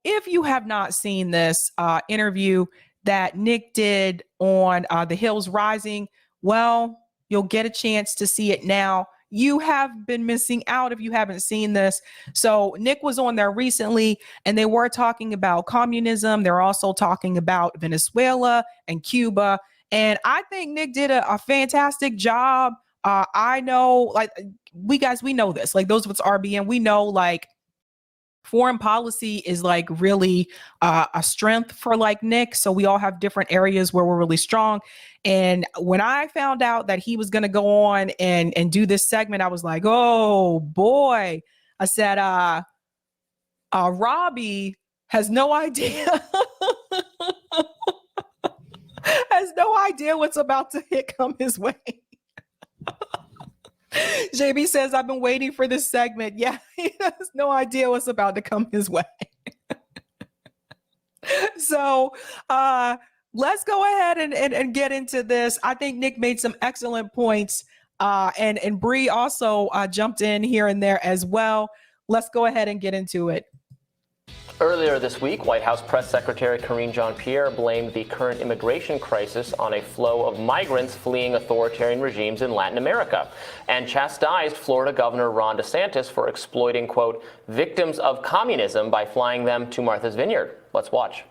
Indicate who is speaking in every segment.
Speaker 1: If you have not seen this interview that Nick did on The Hills Rising, well, you'll get a chance to see it now. You have been missing out if you haven't seen this. So Nick was on there recently, and they were talking about communism. They're also talking about Venezuela and Cuba. And I think Nick did a fantastic job. I know, like, we know this, like, those of us RBN, we know, like, foreign policy is like really a strength for like Nick. So we all have different areas where we're really strong. And when I found out that he was going to go on and do this segment, I was like, oh boy. I said, Robbie has no idea, has no idea what's about to come his way. JB says, I've been waiting for this segment. Yeah, he has no idea what's about to come his way. So let's go ahead and get into this. I think Nick made some excellent points. And Bree also jumped in here and there as well. Let's go ahead and get into it.
Speaker 2: Earlier this week, White House Press Secretary Karine Jean-Pierre blamed the current immigration crisis on a flow of migrants fleeing authoritarian regimes in Latin America, and chastised Florida Governor Ron DeSantis for exploiting, quote, victims of communism by flying them to Martha's Vineyard. Let's watch.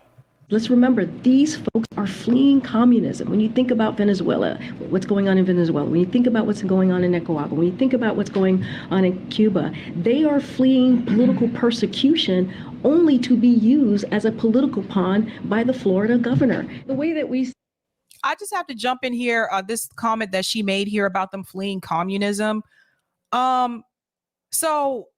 Speaker 3: Let's remember, these folks are fleeing communism. When you think about Venezuela, what's going on in Venezuela, when you think about what's going on in Nicaragua, when you think about what's going on in Cuba, they are fleeing political persecution only to be used as a political pawn by the Florida governor. The way that
Speaker 1: I just have to jump in here, this comment that she made here about them fleeing communism. So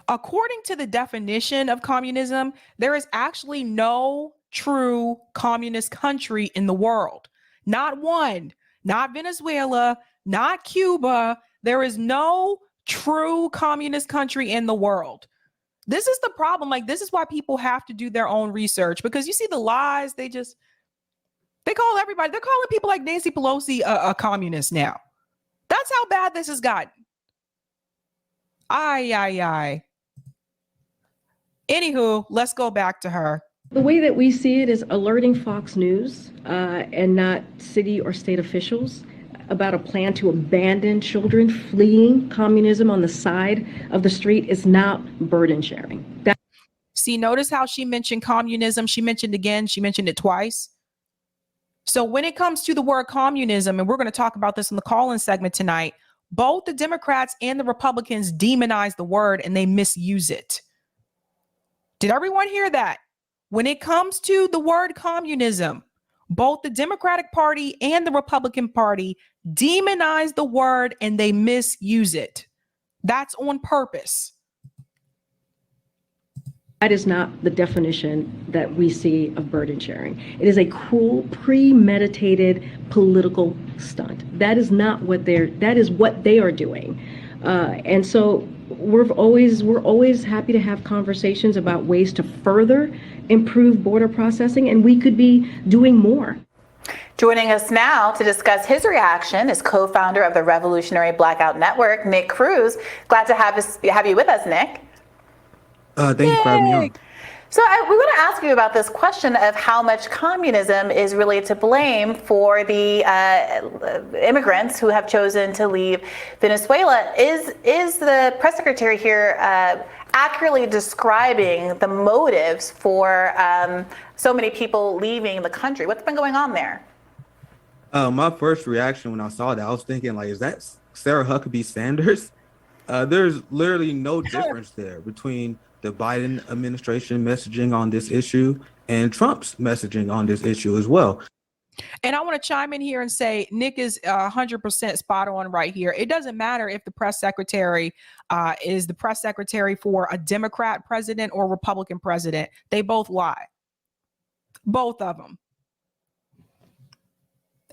Speaker 1: according to the definition of communism, there is actually no true communist country in the world. Not one, not Venezuela, not Cuba. There is no true communist country in the world. This is the problem. Like, this is why people have to do their own research, because you see the lies. They call everybody, they're calling people like Nancy Pelosi a communist now. That's how bad this has gotten. Anywho, let's go back to her.
Speaker 3: The way that we see it is alerting Fox News and not city or state officials about a plan to abandon children fleeing communism on the side of the street is not burden sharing.
Speaker 1: See, notice how she mentioned communism. She mentioned it twice. So when it comes to the word communism, and we're going to talk about this in the call-in segment tonight, both the Democrats and the Republicans demonize the word and they misuse it. Did everyone hear that? When it comes to the word communism, both the Democratic Party and the Republican Party demonize the word and they misuse it. That's on purpose.
Speaker 3: That is not the definition that we see of burden sharing. It is a cruel, premeditated political stunt. That is what they are doing. And so we're always happy to have conversations about ways to further improve border processing, and we could be doing more.
Speaker 4: Joining us now to discuss his reaction is co-founder of the Revolutionary Blackout Network, Nick Cruse. Glad to have you with us, Nick.
Speaker 5: Thank you for having me on.
Speaker 4: So we want to ask you about this question of how much communism is really to blame for the immigrants who have chosen to leave Venezuela. Is the press secretary here accurately describing the motives for so many people leaving the country? What's been going on there?
Speaker 5: My first reaction when I saw that, I was thinking, like, is that Sarah Huckabee Sanders? There's literally no difference there between the Biden administration messaging on this issue and Trump's messaging on this issue as well.
Speaker 1: And I want to chime in here and say Nick is 100% spot on right here. It doesn't matter if the press secretary is the press secretary for a Democrat president or Republican president. They both lie. Both of them.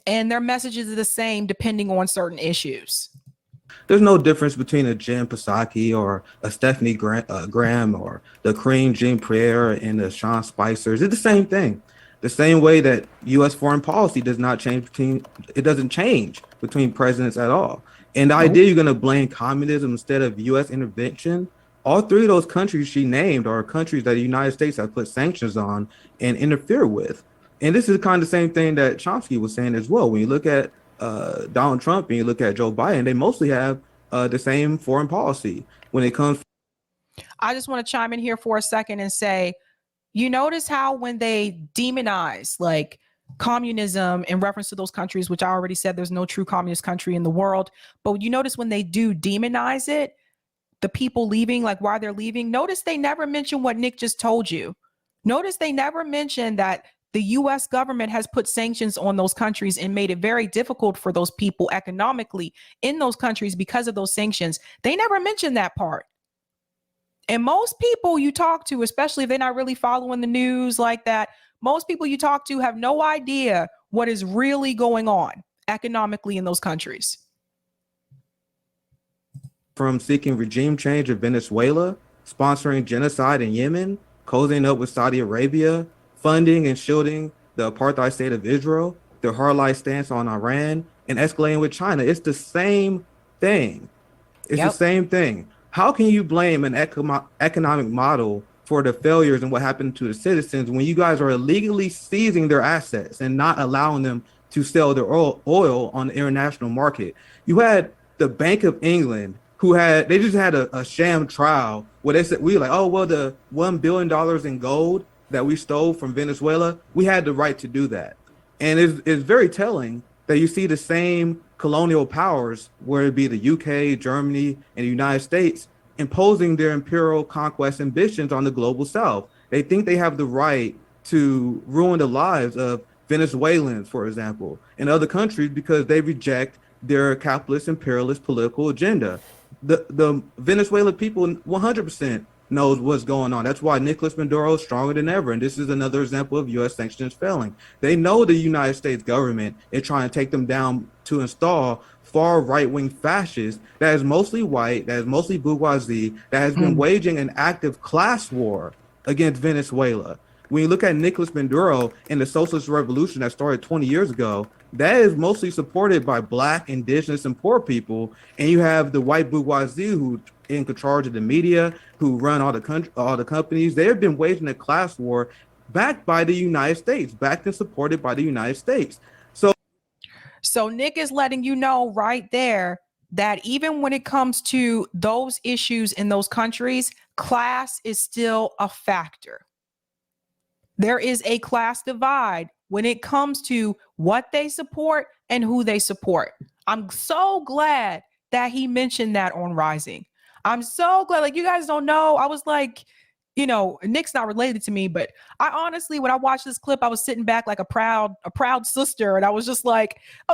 Speaker 1: And their messages are the same depending on certain issues.
Speaker 5: There's no difference between a Jen Psaki or a Stephanie Graham or the Karine Jean-Pierre and the Sean Spicers. It's the same thing. The same way that U.S. foreign policy doesn't change between presidents at all. And the idea you're going to blame communism instead of U.S. intervention All three of those countries she named are countries that the United States has put sanctions on and interfere with. And this is kind of the same thing that Chomsky was saying as well. When you look at Donald Trump and you look at Joe Biden, they mostly have the same foreign policy when it comes.
Speaker 1: I just want to chime in here for a second and say, you notice how when they demonize like communism in reference to those countries, which I already said there's no true communist country in the world, but you notice when they do demonize it, the people leaving, like why they're leaving, notice they never mention what Nick just told you. Notice they never mention that the US government has put sanctions on those countries and made it very difficult for those people economically in those countries because of those sanctions. They never mention that part. And most people you talk to, especially if they're not really following the news like that, most people you talk to have no idea what is really going on economically in those countries.
Speaker 5: From seeking regime change in Venezuela, sponsoring genocide in Yemen, cozying up with Saudi Arabia, funding and shielding the apartheid state of Israel, their hardline stance on Iran, and escalating with China. It's the same thing. It's the same thing. How can you blame an economic model for the failures and what happened to the citizens when you guys are illegally seizing their assets and not allowing them to sell their oil on the international market? You had the Bank of England they just had a sham trial where they said, we were like, oh, well, the $1 billion in gold that we stole from Venezuela, we had the right to do that. And it's very telling that you see the same colonial powers, whether it be the UK, Germany, and the United States, imposing their imperial conquest ambitions on the global South. They think they have the right to ruin the lives of Venezuelans, for example, and other countries because they reject their capitalist imperialist political agenda. The Venezuelan people 100% knows what's going on. That's why Nicolas Maduro is stronger than ever. And this is another example of U.S. sanctions failing. They know the United States government is trying to take them down to install far right-wing fascists that is mostly white, that is mostly bourgeoisie, that has been waging an active class war against Venezuela. When you look at Nicolas Maduro and the socialist revolution that started 20 years ago, that is mostly supported by Black, indigenous, and poor people. And you have the white bourgeoisie who in charge of the media, who run all the companies. They have been waging a class war backed by the United States, backed and supported by the United States.
Speaker 1: So Nick is letting you know right there that even when it comes to those issues in those countries, class is still a factor. There is a class divide when it comes to what they support and who they support. I'm so glad that he mentioned that on Rising. I'm so glad. Like, you guys don't know. I was like, you know, Nick's not related to me, but I honestly, when I watched this clip, I was sitting back like a proud sister. And I was like, yes, I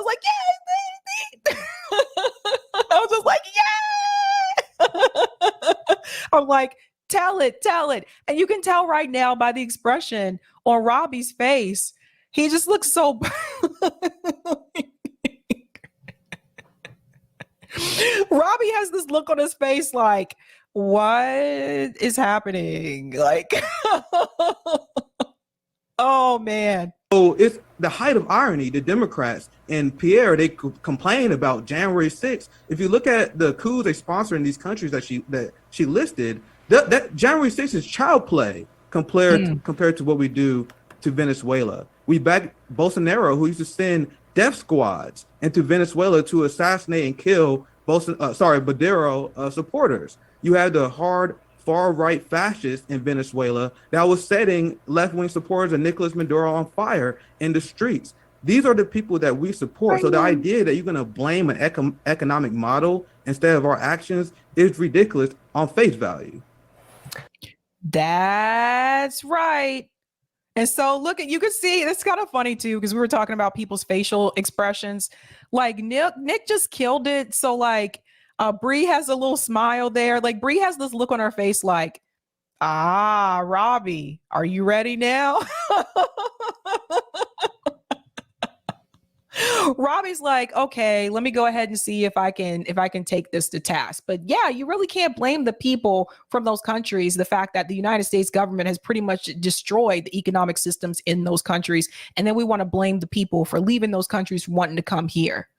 Speaker 1: was just like, yeah. I'm like, tell it. And you can tell right now by the expression on Robbie's face, he just looks so. Robbie has this look on his face like, what is happening? Like, oh man.
Speaker 5: So it's the height of irony. The Democrats and Pierre, they complain about January 6th. If you look at the coups they sponsor in these countries that she listed, that January 6th is child play compared to what we do to Venezuela. We back Bolsonaro, who used to send death squads into Venezuela to assassinate and kill Maduro supporters. You had the hard far-right fascists in Venezuela that was setting left-wing supporters of Nicolas Maduro on fire in the streets. These are the people that we support. So the idea that you're going to blame an economic model instead of our actions is ridiculous on face value.
Speaker 1: That's right. And so you can see, it's kind of funny too, because we were talking about people's facial expressions. Like Nick just killed it. So like Bree has a little smile there. Like Bree has this look on her face like, Robbie, are you ready now? Robbie's like, okay, let me go ahead and see if I can take this to task. But yeah, you really can't blame the people from those countries. The fact that the United States government has pretty much destroyed the economic systems in those countries. And then we want to blame the people for leaving those countries wanting to come here.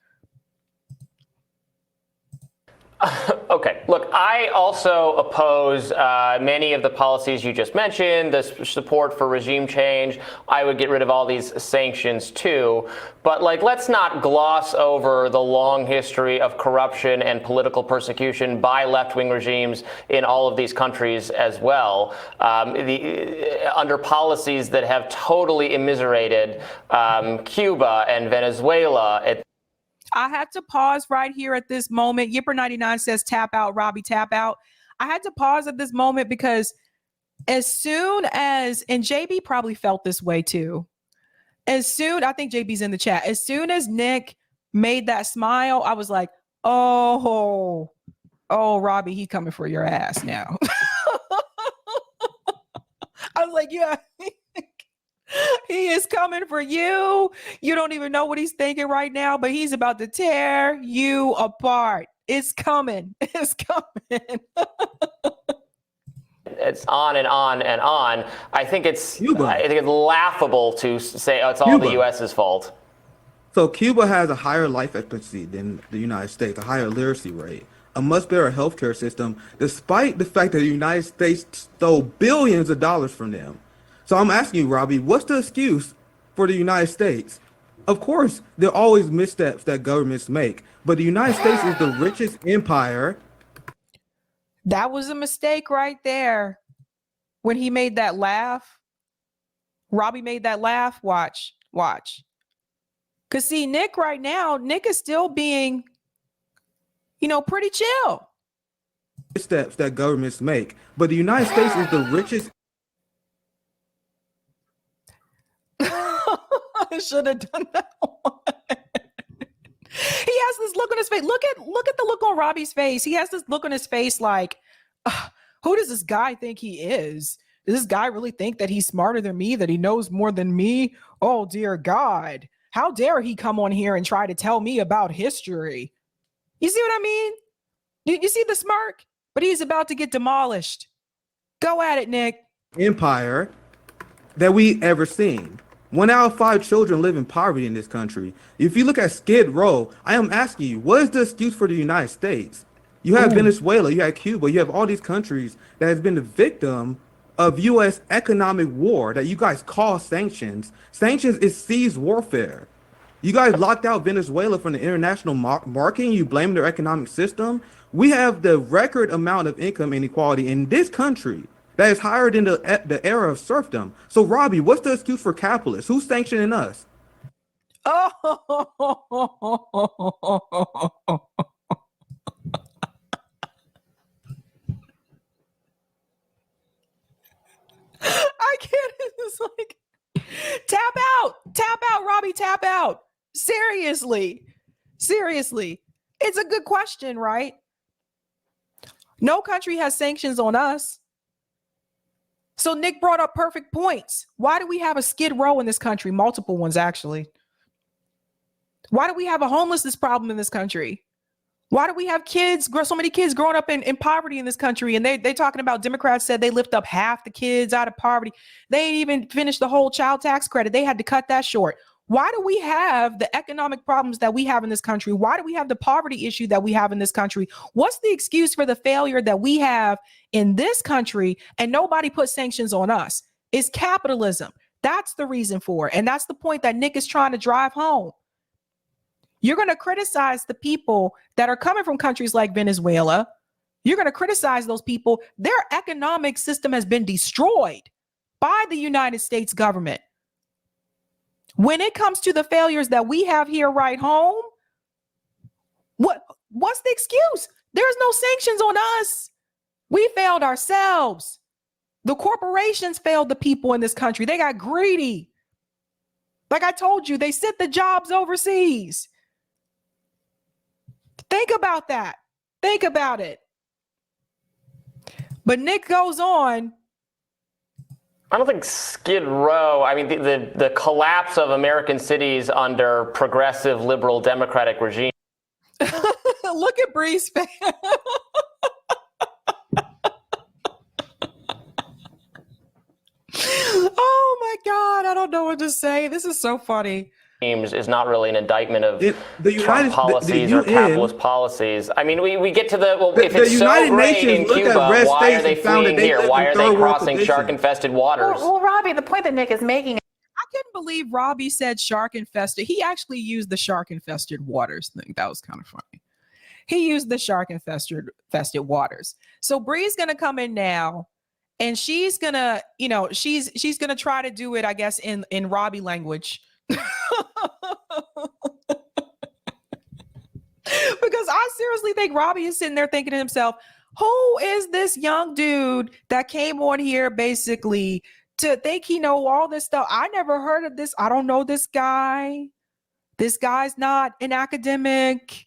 Speaker 2: Okay, look, I also oppose many of the policies you just mentioned, the support for regime change. I would get rid of all these sanctions too. But let's not gloss over the long history of corruption and political persecution by left-wing regimes in all of these countries as well, under policies that have totally immiserated Cuba and Venezuela.
Speaker 1: I had to pause right here at this moment. Yipper99 says, tap out, Robbie, tap out. I had to pause at this moment because as soon as, and JB probably felt this way too. I think JB's in the chat. As soon as Nick made that smile, I was like, oh, Robbie, he coming for your ass now. I was like, yeah. He is coming for you. You don't even know what he's thinking right now, but he's about to tear you apart. It's coming. It's coming.
Speaker 2: It's on and on and on. I think it's laughable to say it's all the U.S.'s fault.
Speaker 5: So Cuba has a higher life expectancy than the United States, a higher literacy rate, a much better healthcare system, despite the fact that the United States stole billions of dollars from them. So I'm asking you, Robbie, what's the excuse for the United States? Of course, there are always missteps that governments make, but the United States is the richest empire.
Speaker 1: That was a mistake right there. When he made that laugh, Robbie made that laugh. Watch. Because see, Nick right now, Nick is still being, pretty chill.
Speaker 5: Steps that governments make, but the United States is the richest.
Speaker 1: I should have done that one. He has this look on his face. Look at the look on Robbie's face. He has this look on his face like, who does this guy think he is? Does this guy really think that he's smarter than me, that he knows more than me? Oh, dear God. How dare he come on here and try to tell me about history? You see what I mean? You see the smirk? But he's about to get demolished. Go at it, Nick.
Speaker 5: Empire that we ever seen. 1 out of 5 children live in poverty in this country. If you look at Skid Row, I am asking you, what is the excuse for the United States? You have Venezuela, you have Cuba, you have all these countries that has been the victim of U.S. economic war that you guys call sanctions. Sanctions is seized warfare. You guys locked out Venezuela from the international market. You blame their economic system. We have the record amount of income inequality in this country that is higher than the era of serfdom. So, Robbie, what's the excuse for capitalists? Who's sanctioning us?
Speaker 1: Oh, I can't. It's like, tap out, Robbie, tap out. Seriously. It's a good question, right? No country has sanctions on us. So Nick brought up perfect points. Why do we have a Skid Row in this country? Multiple ones, actually. Why do we have a homelessness problem in this country? Why do we have so many kids growing up in poverty in this country? And they talking about, Democrats said they lift up half the kids out of poverty. They ain't even finished the whole child tax credit. They had to cut that short. Why do we have the economic problems that we have in this country? Why do we have the poverty issue that we have in this country? What's the excuse for the failure that we have in this country and nobody puts sanctions on us? It's capitalism. That's the reason for it. And that's the point that Nick is trying to drive home. You're going to criticize the people that are coming from countries like Venezuela. You're going to criticize those people. Their economic system has been destroyed by the United States government. When it comes to the failures that we have here right home, what's the excuse? There's no sanctions on us. We failed ourselves. The corporations failed the people in this country. They got greedy. Like I told you, they sent the jobs overseas. Think about that. Think about it. But Nick goes on.
Speaker 2: I don't think Skid Row, I mean, the collapse of American cities under progressive liberal democratic regime.
Speaker 1: Look at Bree's face. Oh my God, I don't know what to say. This is so funny.
Speaker 2: Is not really an indictment of
Speaker 5: the
Speaker 2: Trump policies or capitalist policies. I mean, we get to if it's so great in Cuba, why are they fleeing here? Why are they crossing shark-infested waters?
Speaker 4: Well, Robbie, the point that Nick is making.
Speaker 1: I couldn't believe Robbie said shark-infested. He actually used the shark-infested waters thing. That was kind of funny. He used the shark-infested waters. So Bree's going to come in now, and she's going to, she's going to try to do it, I guess, in Robbie language. Because I seriously think Robbie is sitting there thinking to himself, who is this young dude that came on here basically to think he know all this stuff? I never heard of this. I don't know this guy. This guy's not an academic.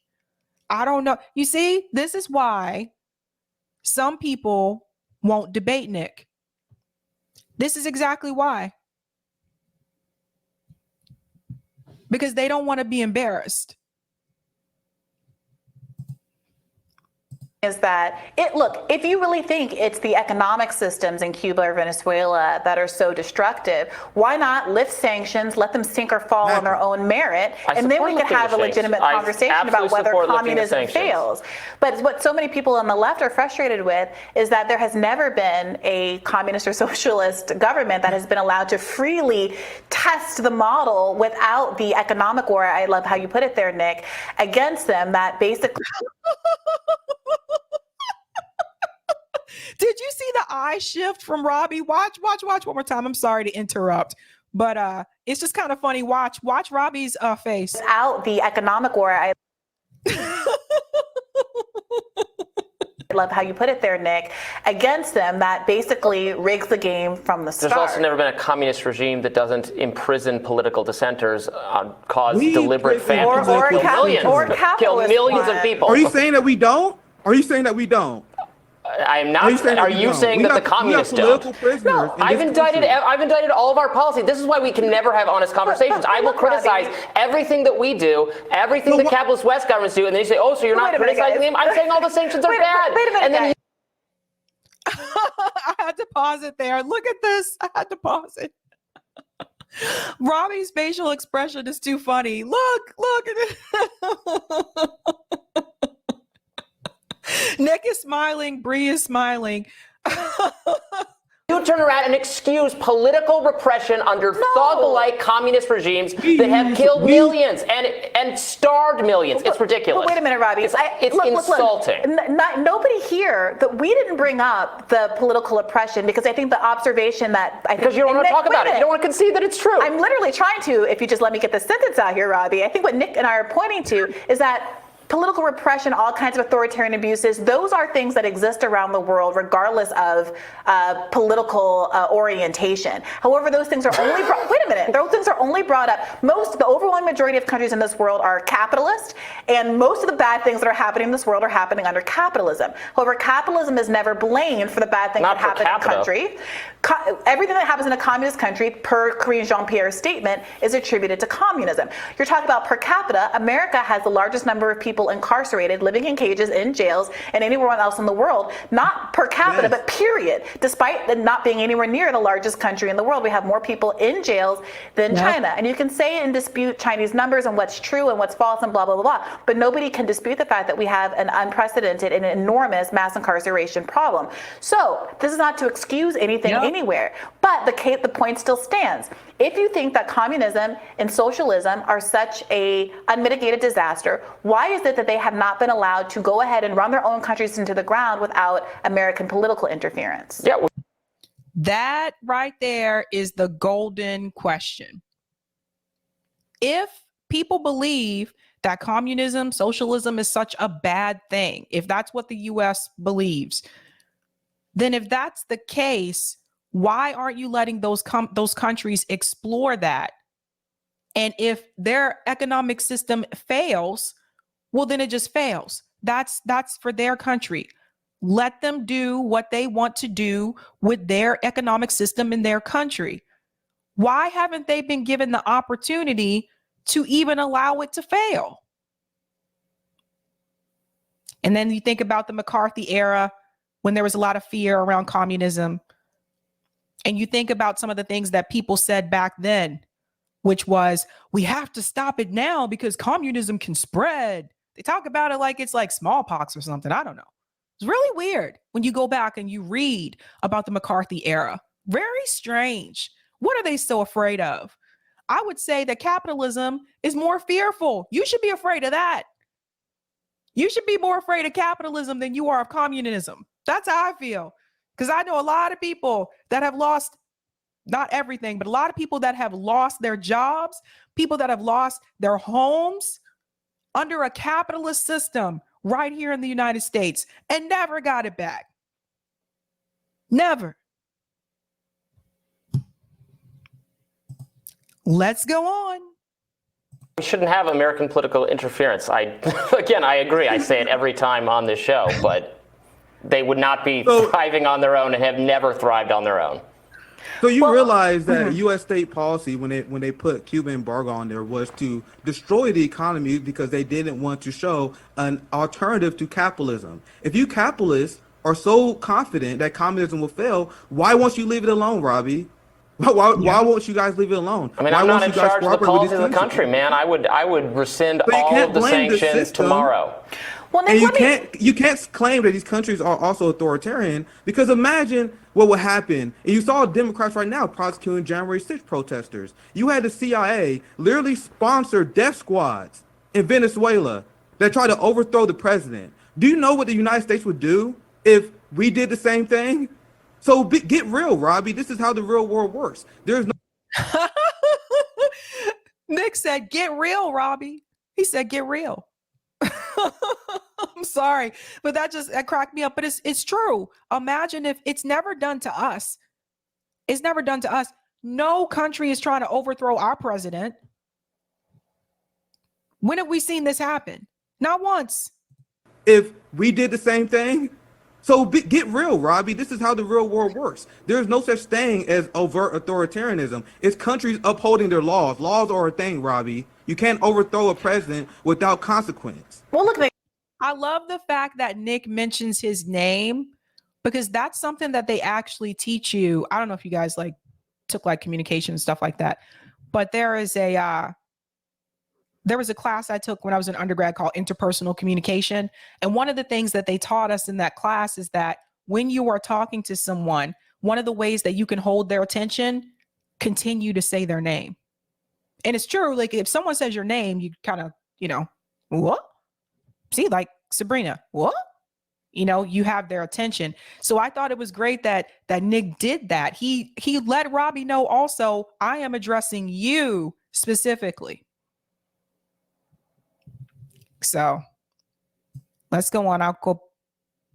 Speaker 1: I don't know. You see, this is why some people won't debate Nick. This is exactly why. Because they don't want to be embarrassed.
Speaker 4: Is that look, if you really think it's the economic systems in Cuba or Venezuela that are so destructive, why not lift sanctions, let them sink or fall on their own merit, and then we could have a legitimate conversation about whether communism fails. But what so many people on the left are frustrated with is that there has never been a communist or socialist government that has been allowed to freely test the model without the economic war, I love how you put it there, Nick, against them that basically...
Speaker 1: Did you see the eye shift from Robbie? Watch one more time. I'm sorry to interrupt, but it's just kind of funny. Watch Robbie's face.
Speaker 4: Without the economic war, I love how you put it there, Nick, against them that basically rigs the game from the start.
Speaker 2: There's also never been a communist regime that doesn't imprison political dissenters, cause deliberate famines, kill millions of people.
Speaker 5: Are you saying that we don't? Are you saying that we don't?
Speaker 2: I am not. Are you saying that the communists don't? No, I've indicted all of our policy. This is why we can never have honest conversations. I will criticize everything that we do, everything the capitalist West governments do, and then you say, "Oh, so you're not criticizing them?" I'm saying all the sanctions are bad.
Speaker 4: Wait a minute,
Speaker 2: and then
Speaker 1: I had to pause it there. Look at this. I had to pause it. Robbie's facial expression is too funny. Look at it. Nick is smiling. Bree is smiling.
Speaker 2: You turn around and excuse political repression under thug-like communist regimes that have killed millions and starved millions. It's ridiculous.
Speaker 4: But wait a minute, Robbie.
Speaker 2: It's insulting.
Speaker 4: Nobody here, that we didn't bring up the political oppression because I think the observation that I think...
Speaker 2: Because you don't want to talk about it. You don't want to concede that it's true.
Speaker 4: I'm literally trying to, if you just let me get this sentence out here, Robbie. I think what Nick and I are pointing to is that political repression, all kinds of authoritarian abuses, those are things that exist around the world regardless of political orientation. However, those things are only those things are only brought up. The overwhelming majority of countries in this world are capitalist, and most of the bad things that are happening in this world are happening under capitalism. However, capitalism is never blamed for the bad things that happen in a country. Everything that happens in a communist country, per Karine Jean-Pierre's statement, is attributed to communism. You're talking about per capita. America has the largest number of people incarcerated, living in cages, in jails, and anywhere else in the world, not per capita, but period. Despite not being anywhere near the largest country in the world, we have more people in jails than China. And you can say and dispute Chinese numbers and what's true and what's false and blah, blah, blah, blah. But nobody can dispute the fact that we have an unprecedented and enormous mass incarceration problem. So this is not to excuse anything anywhere, but the point still stands. If you think that communism and socialism are such a unmitigated disaster, why is it that they have not been allowed to go ahead and run their own countries into the ground without American political interference?
Speaker 2: Yeah.
Speaker 1: That right there is the golden question. If people believe that communism, socialism is such a bad thing, if that's what the U.S. believes, then if that's the case, why aren't you letting those countries explore that? And if their economic system fails, well, then it just fails. That's for their country. Let them do what they want to do with their economic system in their country. Why haven't they been given the opportunity to even allow it to fail? And then you think about the McCarthy era when there was a lot of fear around communism. And you think about some of the things that people said back then, which was, we have to stop it now because communism can spread. They talk about it like it's like smallpox or something. I don't know. It's really weird when you go back and you read about the McCarthy era. Very strange. What are they so afraid of? I would say that capitalism is more fearful. You should be afraid of that. You should be more afraid of capitalism than you are of communism. That's how I feel. Because I know a lot of people that have lost, not everything, but a lot of people that have lost their jobs, people that have lost their homes under a capitalist system right here in the United States and never got it back. Never. Let's go on.
Speaker 2: We shouldn't have American political interference. Again, I agree. I say it every time on this show, but they would not be thriving on their own and have never thrived on their own.
Speaker 5: So you realize that U.S. state policy, when they put Cuban embargo on there, was to destroy the economy because they didn't want to show an alternative to capitalism. If you capitalists are so confident that communism will fail, why won't you leave it alone, Robbie? Why won't you guys leave it alone?
Speaker 2: I mean,
Speaker 5: why
Speaker 2: I'm not in
Speaker 5: you guys
Speaker 2: charge of the
Speaker 5: cooperate with
Speaker 2: policy of the
Speaker 5: these
Speaker 2: country, man. I would rescind all of the
Speaker 5: blame the
Speaker 2: sanctions
Speaker 5: system.
Speaker 2: tomorrow.
Speaker 4: Well, Nick,
Speaker 5: And you can't claim that these countries are also authoritarian, because imagine what would happen. And you saw Democrats right now prosecuting January 6th protesters. You had the CIA literally sponsor death squads in Venezuela that try to overthrow the president. Do you know what the United States would do if we did the same thing? So get real, Robbie. This is how the real world works. There's no.
Speaker 1: Nick said, get real, Robbie. He said, get real. I'm sorry, but that cracked me up. But it's true. Imagine if it's never done to us. It's never done to us. No country is trying to overthrow our president. When have we seen this happen? Not once.
Speaker 5: If we did the same thing. So get real, Robbie. This is how the real world works. There's no such thing as overt authoritarianism. It's countries upholding their laws. Laws are a thing, Robbie. You can't overthrow a president without consequence.
Speaker 4: well, look, Nick,
Speaker 1: I love the fact that Nick mentions his name, because that's something that they actually teach you. I don't know if you guys took communication and stuff like that, but there was a class I took when I was an undergrad called interpersonal communication. And one of the things that they taught us in that class is that when you are talking to someone, one of the ways that you can hold their attention, continue to say their name. And it's true. Like if someone says your name, you kind of, what? See, like Sabrina, what? You have their attention. So I thought it was great that Nick did that. He let Robbie know also, I am addressing you specifically. So let's go on. I'll go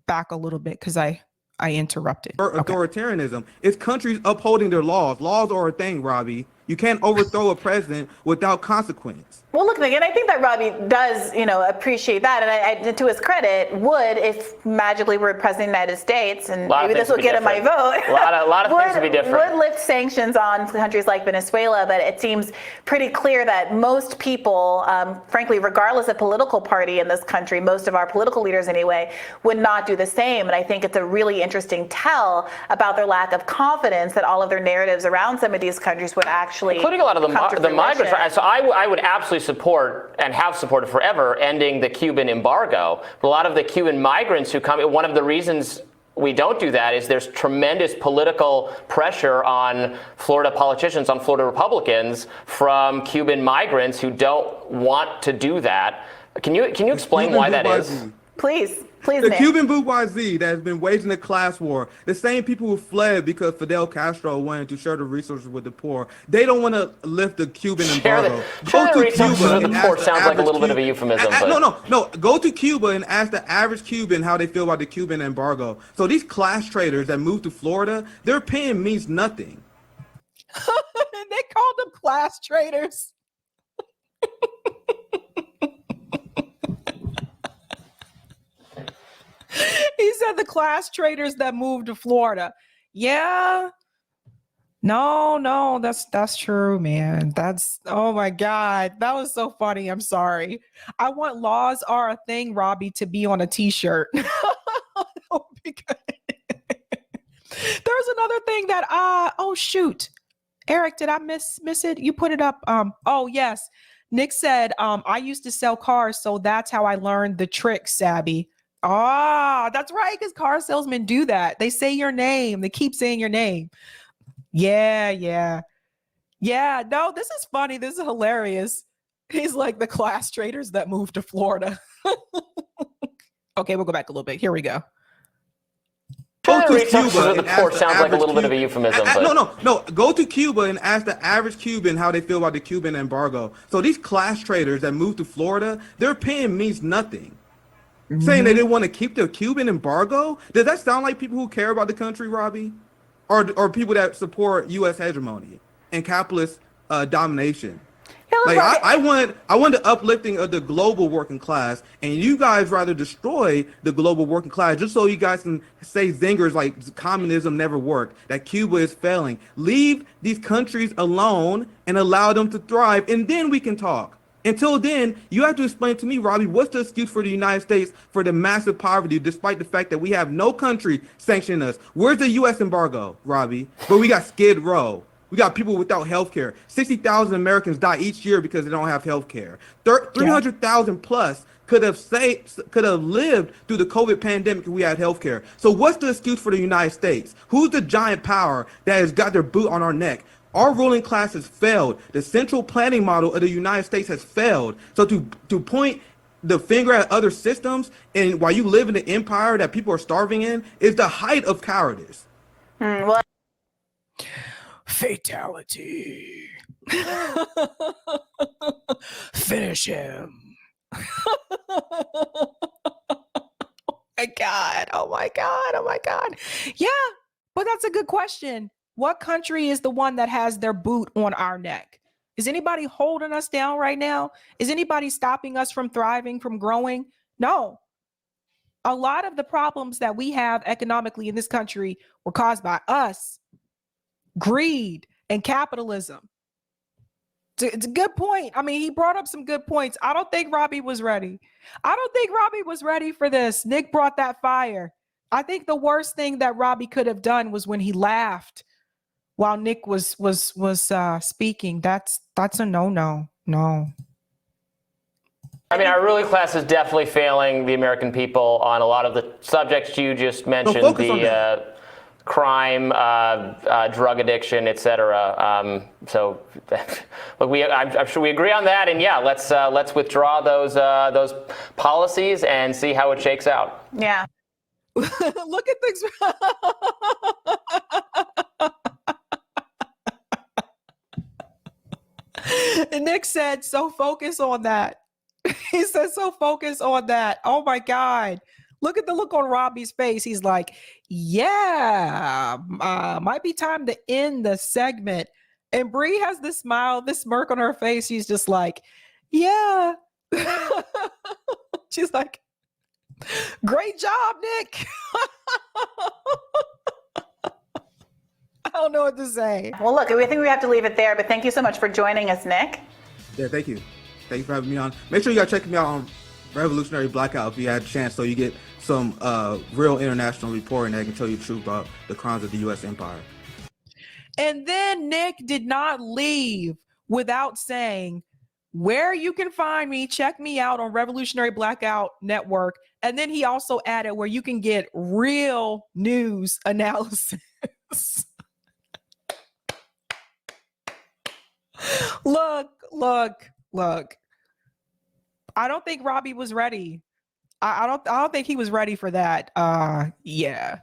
Speaker 1: back a little bit because I interrupted.
Speaker 5: Authoritarianism. It's countries upholding their laws. Laws are a thing, Robbie. You can't overthrow a president without consequence.
Speaker 4: Well, look, Nick, and I think that Robbie does, appreciate that. And I, to his credit, would, if magically we're president of the United States, and maybe this will get him my vote,
Speaker 2: a lot of things would be different.
Speaker 4: Would lift sanctions on countries like Venezuela. But it seems pretty clear that most people, frankly, regardless of political party in this country, most of our political leaders anyway, would not do the same. And I think it's a really interesting tell about their lack of confidence that all of their narratives around some of these countries would actually,
Speaker 2: including a lot of the migrants. So I would absolutely support and have supported forever ending the Cuban embargo. But a lot of the Cuban migrants who come, one of the reasons we don't do that is there's tremendous political pressure on Florida politicians, on Florida Republicans, from Cuban migrants who don't want to do that. Can you explain why that is?
Speaker 4: Please,
Speaker 5: the
Speaker 4: Nick.
Speaker 5: Cuban bourgeoisie that has been waging a class war, the same people who fled because Fidel Castro wanted to share the resources with the poor, they don't want to lift the Cuban embargo.
Speaker 2: Share the resources with the poor sounds like a little bit of a euphemism.
Speaker 5: No. Go to Cuba and ask the average Cuban how they feel about the Cuban embargo. So these class traders that moved to Florida, their opinion means nothing.
Speaker 1: They called them class traders. He said the class traders that moved to Florida. Yeah. No, that's true, man. Oh my God. That was so funny. I'm sorry. I want laws are a thing, Robbie, to be on a t-shirt. There's another thing that oh shoot. Eric, did I miss it? You put it up. Oh yes. Nick said, I used to sell cars, so that's how I learned the trick, Sabby. Ah, that's right, because car salesmen do that. They say your name. They keep saying your name. Yeah. No, this is funny. This is hilarious. He's like the class traders that moved to Florida. Okay, we'll go back a little bit. Here we go.
Speaker 5: Go to
Speaker 2: Research
Speaker 5: Cuba
Speaker 2: of the
Speaker 5: and
Speaker 2: poor
Speaker 5: ask the
Speaker 2: sounds like a
Speaker 5: average
Speaker 2: little bit of a
Speaker 5: Cuban-
Speaker 2: euphemism. But
Speaker 5: No. Go to Cuba and ask the average Cuban how they feel about the Cuban embargo. So these class traders that moved to Florida, their opinion means nothing. Saying they didn't want to keep the Cuban embargo? Does that sound like people who care about the country, Robbie? Or people that support U.S. hegemony and capitalist domination? Like I want the uplifting of the global working class, and you guys rather destroy the global working class just so you guys can say zingers like communism never worked, that Cuba is failing. Leave these countries alone and allow them to thrive, and then we can talk. Until then, you have to explain to me, Robbie, what's the excuse for the United States for the massive poverty, despite the fact that we have no country sanctioning us? Where's the U.S. embargo, Robbie? But we got Skid Row. We got people without health care. 60,000 Americans die each year because they don't have health care. 300,000 plus could have lived through the COVID pandemic if we had health care. So what's the excuse for the United States? Who's the giant power that has got their boot on our neck? Our ruling class has failed. The central planning model of the United States has failed. So to point the finger at other systems and while you live in an empire that people are starving in is the height of cowardice.
Speaker 4: Well,
Speaker 1: Fatality. Finish him. Oh my God. Yeah, but that's a good question. What country is the one that has their boot on our neck? Is anybody holding us down right now? Is anybody stopping us from thriving, from growing? No. A lot of the problems that we have economically in this country were caused by us. Greed and capitalism. It's a good point. I mean, he brought up some good points. I don't think Robbie was ready. For this. Nick brought that fire. I think the worst thing that Robbie could have done was when he laughed while Nick was speaking. That's a no.
Speaker 2: I mean, our ruling class is definitely failing the American people on a lot of the subjects you just mentioned, the crime, drug addiction, etc. So, look, I'm sure we agree on that. And yeah, let's withdraw those policies and see how it shakes out.
Speaker 4: yeah.
Speaker 1: Look at things. And Nick said, so focus on that. He said, so focus on that. Oh my God. Look at the look on Robbie's face. He's like, yeah, might be time to end the segment. And Bree has this smile, this smirk on her face. She's just like, yeah. She's like, great job, Nick. I don't know what to say.
Speaker 4: Well, look, I think we have to leave it there, but thank you so much for joining us, Nick.
Speaker 5: Yeah, thank you. Thank you for having me on. Make sure you guys check me out on Revolutionary Blackout if you had a chance, so you get some real international reporting that can tell you the truth about the crimes of the U.S. empire.
Speaker 1: And then Nick did not leave without saying, where you can find me, check me out on Revolutionary Blackout Network. And then he also added where you can get real news analysis. Look. I don't think Robbie was ready. I don't think he was ready for that. Yeah.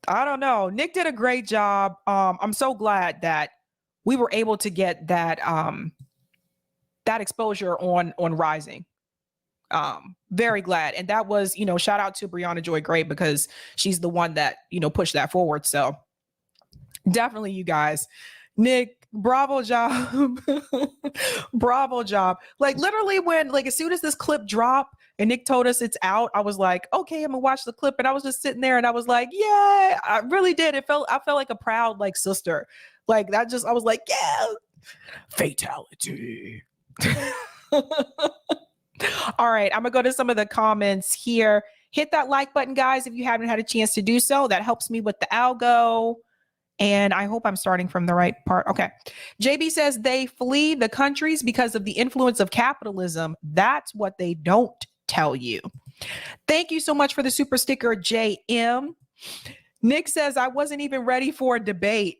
Speaker 1: I don't know. Nick did a great job. I'm so glad that we were able to get that that exposure on Rising. Very glad. And that was, shout out to Briahna Joy Gray because she's the one that, pushed that forward. So definitely you guys. Nick, bravo job. Bravo job. Like literally when, as soon as this clip dropped and Nick told us it's out, I was like, okay, I'm gonna watch the clip. And I was just sitting there and I was like, yeah, I really did. I felt like a proud sister. I was like, yeah, fatality. All right, I'm gonna go to some of the comments here. Hit that like button, guys, if you haven't had a chance to do so. That helps me with the algo. And I hope I'm starting from the right part. Okay. JB says they flee the countries because of the influence of capitalism. That's what they don't tell you. Thank you so much for the super sticker, JM. Nick says, I wasn't even ready for a debate.